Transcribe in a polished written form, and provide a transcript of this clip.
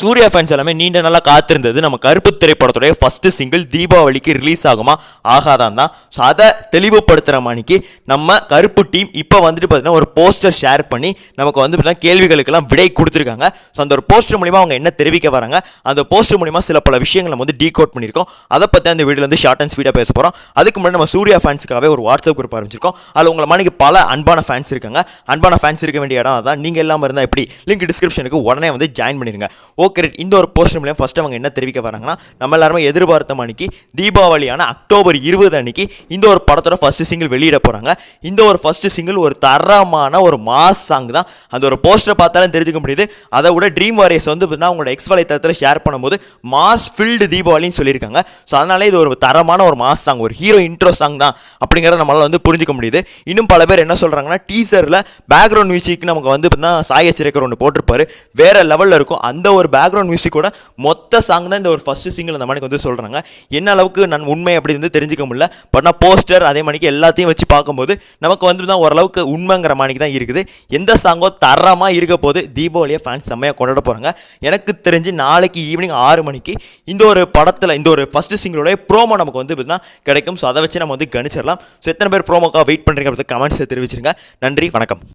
Surya fans எல்லாமே நீண்ட நாளாக காத்திருந்தது நம்ம கருப்பு திரைப்படத்துடைய ஃபர்ஸ்ட் சிங்கிள் தீபாவளிக்கு ரிலீஸ் ஆகுமா ஆகாதான் தான். ஸோ அதை தெளிவுபடுத்துகிற மணிக்கு நம்ம கருப்பு டீம் இப்போ வந்துட்டு பார்த்தீங்கன்னா ஒரு போஸ்டர் ஷேர் பண்ணி நமக்கு வந்து பார்த்தீங்கன்னா கேள்விகளுக்கெல்லாம் விடை கொடுத்துருக்காங்க. ஸோ அந்த ஒரு போஸ்டர் மூலிமா அவங்க என்ன தெரிவிக்க வராங்க, அந்த போஸ்டர் மூலிமா சில பல விஷயங்கள் நம்ம வந்து டீகோட் பண்ணியிருக்கோம். அதை பற்றி அந்த வீடியோவில் வந்து ஷார்ட் அண்ட் ஸ்வீட்டாக பேச போகிறோம். அதுக்கு முன்னாடி நம்ம சூர்யா ஃபேன்ஸுக்காகவே ஒரு வாட்ஸ்அப் குரூப் ஆரம்பிச்சிருக்கோம். அதில் உங்களை மணிக்கு பல அன்பான ஃபேன்ஸ் இருக்காங்க. அன்பான ஃபேன்ஸ் இருக்க வேண்டிய இடம் அதான். நீங்கள் எல்லாம் இருந்தால் எப்படி லிங்க் டிஸ்கிரிப்ஷனுக்கு உடனே வந்து ஜாயின் பண்ணிடுங்க. ஓகே, இந்த ஒரு போஸ்டர் மூலம் ஃபர்ஸ்ட் அவங்க என்ன தெரிவிக்க வராங்கன்னா, நம்ம எல்லாருமே எதிர்பார்த்த மணிக்கு தீபாவளியான அக்டோபர் 20 அன்னைக்கு இந்த ஒரு படத்தோட ஃபர்ஸ்ட் சிங்கிள் வெளியிட போகிறாங்க. இந்த ஒரு ஃபர்ஸ்ட் சிங்கிள் ஒரு தரமான ஒரு மாஸ் சாங் தான். அந்த ஒரு போஸ்டரை பார்த்தாலும் தெரிஞ்சுக்க முடியுது. அதை விட ட்ரீம் வாரியர்ஸ் வந்து அவங்களோட எக்ஸ் வலைத்தளத்தில் ஷேர் பண்ணும்போது மாஸ் ஃபில்டு தீபாவளின்னு சொல்லியிருக்காங்க. ஸோ அதனால இது ஒரு தரமான ஒரு மாஸ் சாங், ஒரு ஹீரோ இன்ட்ரோ சாங் தான் அப்படிங்கிறத நம்மளால் வந்து புரிஞ்சிக்க முடியுது. இன்னும் பல பேர் என்ன சொல்கிறாங்கன்னா, டீசரில் பேக்ரவுண்ட் மியூசிக் நமக்கு வந்து சாய் அச்சிரேக்கர் ஒன்று போட்டிருப்பாரு, வேற லெவலில் இருக்கும். அந்த ஒரு பேக்ரவுண்ட் மியூசிக்கோட மொத்த சாங் தான் இந்த ஒரு ஃபர்ஸ்ட் சிங்கிள் அந்த மாதிரி வந்து சொல்கிறாங்க. என்ன அளவுக்கு நான் உண்மை அப்படி வந்து தெரிஞ்சுக்க முடியல. பட் நான் போஸ்டர் அதே மணிக்கு எல்லாத்தையும் வச்சு பார்க்கும்போது நமக்கு வந்து தான் ஓரளவுக்கு உண்மைங்கிற மாதிரி தான் இருக்குது. எந்த சாங்கோ தரமாக இருக்க போது தீபாவளியை ஃபேன்ஸ் செம்மையாக கொண்டாட போகிறாங்க. எனக்கு தெரிஞ்சு நாளைக்கு ஈவினிங் 6 மணிக்கு இந்த ஒரு படத்தில் இந்த ஒரு ஃபர்ஸ்ட் சிங்கிளோட ப்ரோமோ நமக்கு வந்து கிடைக்கும். ஸோ அதை வச்சு நம்ம வந்து கணிச்சிடலாம். ஸோ எத்தனை பேர் ப்ரோமோக்காக வெயிட் பண்ணுறீங்க அப்படி கமெண்ட்ஸை தெரிவிச்சிருங்க. நன்றி, வணக்கம்.